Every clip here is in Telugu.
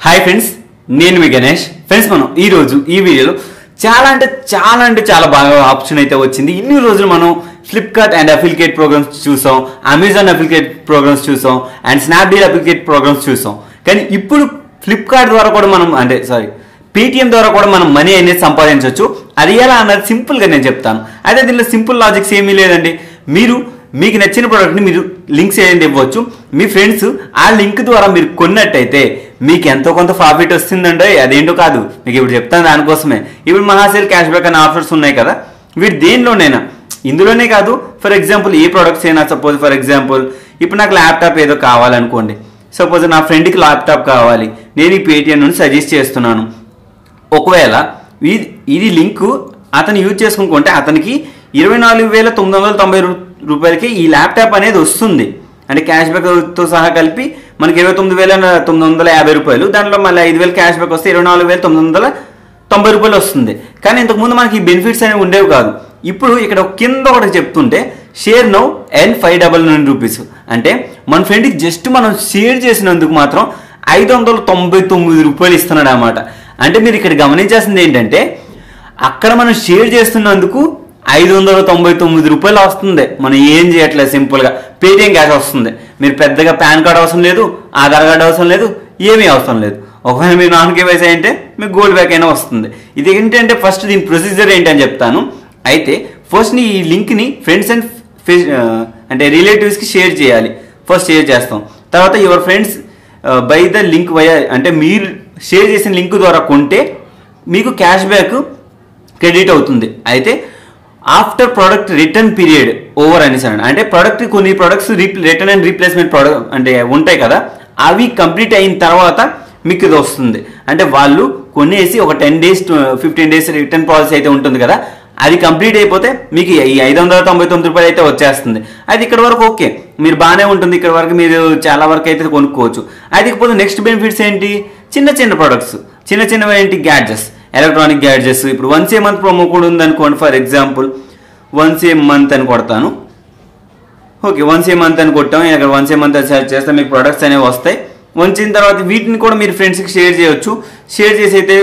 హాయ్ ఫ్రెండ్స్, నేను మీ గణేష్. ఫ్రెండ్స్, మనం ఈరోజు ఈ వీడియోలో చాలా బాగా ఆప్షన్ అయితే వచ్చింది. ఇన్ని రోజులు మనం ఫ్లిప్కార్ట్ అండ్ అఫిలియేట్ ప్రోగ్రామ్స్ చూసాం, అమెజాన్ అఫిలియేట్ ప్రోగ్రామ్స్ చూసాం, అండ్ స్నాప్డీల్ అఫిలియేట్ ప్రోగ్రామ్స్ చూసాం. కానీ ఇప్పుడు ఫ్లిప్కార్ట్ ద్వారా కూడా మనం పేటిఎం ద్వారా కూడా మనం మనీ అనేది సంపాదించవచ్చు. అది ఎలా అన్నది సింపుల్గా నేను చెప్తాను. అయితే దీనిలో సింపుల్ లాజిక్స్ ఏమీ లేదండి. మీకు నచ్చిన ప్రోడక్ట్ని మీరు లింక్స్ ఏదైనా ఇవ్వచ్చు. మీ ఫ్రెండ్స్ ఆ లింక్ ద్వారా మీరు కొన్నట్టయితే మీకు ఎంతో కొంత ప్రాఫిట్ వస్తుందండి. అదేంటో కాదు, మీకు ఇప్పుడు చెప్తాను. దానికోసమే ఇప్పుడు మహాసేల్ క్యాష్ బ్యాక్ అనే ఆఫర్స్ ఉన్నాయి కదా, వీటి దేనిలోనైనా, ఇందులోనే కాదు. ఫర్ ఎగ్జాంపుల్ ఏ ప్రోడక్ట్స్ అయినా, సపోజ్ ఫర్ ఎగ్జాంపుల్ ఇప్పుడు నాకు ల్యాప్టాప్ ఏదో కావాలనుకోండి. సపోజ్ నా ఫ్రెండ్కి ల్యాప్టాప్ కావాలి, నేను ఈ పేటిఎం నుంచి సజెస్ట్ చేస్తున్నాను. ఒకవేళ ఇది లింక్ అతను యూజ్ చేసుకుంటే అతనికి 24,990 రూపాయలకి ఈ ల్యాప్టాప్ అనేది వస్తుంది. అంటే క్యాష్ బ్యాక్తో సహా కలిపి మనకి 29,950 రూపాయలు, దాంట్లో మళ్ళీ 5,000 క్యాష్ బ్యాక్ వస్తే 24,990 రూపాయలు వస్తుంది. కానీ ఇంతకుముందు మనకి ఈ బెనిఫిట్స్ అనేవి ఉండేవి కాదు. ఇప్పుడు ఇక్కడ కింద ఒకటి చెప్తుంటే షేర్ నౌ అండ్ 599 రూపీస్, అంటే మన ఫ్రెండ్కి జస్ట్ మనం షేర్ చేసినందుకు మాత్రం 599 రూపాయలు ఇస్తున్నాడు అన్నమాట. అంటే మీరు ఇక్కడ గమనించాల్సింది ఏంటంటే, అక్కడ మనం షేర్ చేస్తున్నందుకు 599 రూపాయలు వస్తుంది. మనం ఏం చేయట్లేదు, సింపుల్గా పేటిఎం క్యాష్ వస్తుంది. మీరు పెద్దగా పాన్ కార్డ్ అవసరం లేదు, ఆధార్ కార్డ్ అవసరం లేదు, ఏమీ అవసరం లేదు. ఒకవేళ మీరు నాన్ కేవైసీ అంటే మీకు గోల్డ్ బ్యాక్ అయినా వస్తుంది. ఇది ఏంటంటే ఫస్ట్ దీని ప్రొసీజర్ ఏంటని చెప్తాను. అయితే ఫస్ట్ ఈ లింక్ని ఫ్రెండ్స్ అండ్ అంటే రిలేటివ్స్కి షేర్ చేయాలి. ఫస్ట్ షేర్ చేస్తాం, తర్వాత your friends by the link via, అంటే మీరు షేర్ చేసిన లింక్ ద్వారా కొంటే మీకు క్యాష్ బ్యాక్ క్రెడిట్ అవుతుంది. అయితే after product return period over అనేసి అంటే కొన్ని products return and replacement product అంటే ఉంటాయి కదా, అవి కంప్లీట్ అయిన తర్వాత మీకు ఇది వస్తుంది. అంటే వాళ్ళు కొనేసి ఒక 10 days 15 days రిటర్న్ పాలసీ అయితే ఉంటుంది కదా, అది కంప్లీట్ అయిపోతే మీకు ఈ 599 రూపాయలు అయితే వచ్చేస్తుంది. అది ఇక్కడ వరకు ఓకే, మీరు బాగానే ఉంటుంది. ఇక్కడ వరకు మీరు చాలా వరకు అయితే కొనుక్కోవచ్చు. అది ఇకపోతే నెక్స్ట్ బెనిఫిట్స్ ఏంటి, చిన్న ప్రొడక్ట్స్, చిన్నవి ఏంటి, గ్యాడ్జెట్స్, ఎలక్ట్రానిక్ గ్యాడ్జెట్స్. ఇప్పుడు 1 month ప్రోమో కోడ్ ఉందనుకోండి. ఫర్ ఎగ్జాంపుల్ 1 month అని కొడతాను. ఓకే, 1 month అని కొట్టాం. ఇక్కడ 1 month సెర్చ్ చేస్తే మీకు ప్రొడక్ట్స్ అనేవి వస్తాయి. వచ్చిన తర్వాత వీటిని కూడా మీరు ఫ్రెండ్స్కి షేర్ చేయొచ్చు. షేర్ చేసి అయితే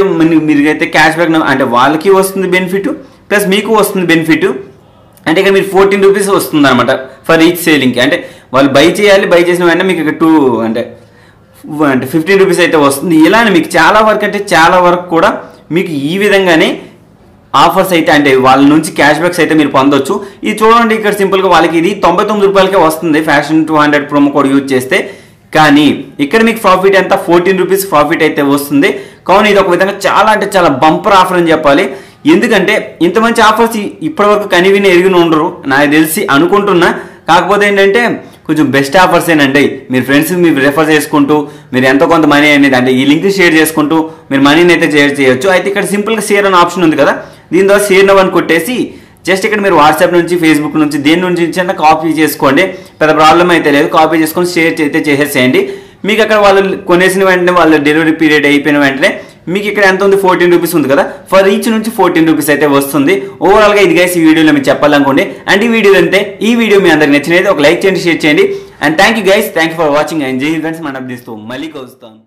మీరైతే క్యాష్ బ్యాక్ అంటే వాళ్ళకి వస్తుంది బెనిఫిట్, ప్లస్ మీకు వస్తుంది బెనిఫిట్. అంటే ఇక్కడ మీరు 14 రూపీస్ వస్తుంది అనమాట ఫర్ ఈచ్ సేలింగ్కి. అంటే వాళ్ళు బై చేయాలి, బై చేసిన వెంటనే మీకు ఇక్కడ 15 రూపీస్ అయితే వస్తుంది. ఇలానే మీకు చాలా వరకు కూడా మీకు ఈ విధంగానే ఆఫర్స్ అయితే, అంటే వాళ్ళ నుంచి క్యాష్ బ్యాక్స్ అయితే మీరు పొందొచ్చు. ఇది చూడండి, ఇక్కడ సింపుల్గా వాళ్ళకి ఇది 99 రూపాయలకే వస్తుంది ఫ్యాషన్ 200 ప్రోమో కోడ్ యూజ్ చేస్తే. కానీ ఇక్కడ మీకు ప్రాఫిట్ ఎంత, 14 రూపీస్ ప్రాఫిట్ అయితే వస్తుంది. కావున ఇది ఒక విధంగా చాలా బంపర్ ఆఫర్ అని చెప్పాలి. ఎందుకంటే ఇంత మంచి ఆఫర్స్ ఇప్పటివరకు కనివిని ఎరిగిన ఉండరు నాకు తెలిసి అనుకుంటున్నా. కాకపోతే ఏంటంటే కొంచెం బెస్ట్ ఆఫర్స్ ఏనండి. మీరు ఫ్రెండ్స్ మీరు రెఫర్ చేసుకుంటూ మీరు ఎంతో కొంత మనీ అనేది, అంటే ఈ లింక్ షేర్ చేసుకుంటూ మీరు మనీని అయితే షేర్ చేయొచ్చు. అయితే ఇక్కడ సింపుల్గా షేర్ అనే ఆప్షన్ ఉంది కదా, దీని ద్వారా షేర్ నవ్ అని కొట్టేసి జస్ట్ ఇక్కడ మీరు వాట్సాప్ నుంచి, ఫేస్బుక్ నుంచి, దేని నుంచి ఇచ్చినా కాపీ చేసుకోండి. పెద్ద ప్రాబ్లం అయితే లేదు. కాపీ చేసుకొని షేర్ అయితే చేసేసేయండి. మీకు అక్కడ వాళ్ళు కొనేసిన వెంటనే వాళ్ళ డెలివరీ పీరియడ్ అయిపోయిన వెంటనే మీకు ఇక్కడ ఎంత ఉంది, 14 రూపీస్ ఉంది కదా, ఫర్ ఈచ్ నుంచి 14 రూపీస్ అయితే వస్తుంది. ఓవరాల్గా ఇది గైస్ ఈ వీడియోలో మీకు చెప్పాలనుకోండి. అండ్ ఈ వీడియో అంతే. ఈ వీడియో మీ అందరికి నచ్చినది ఒక లైక్ చేయండి, షేర్ చేయండి. And thank you guys, thank you for watching. And జై హింద్ ఫ్రెండ్స్, మన అప్డేట్స్తో మళ్ళీ కలుస్తాను.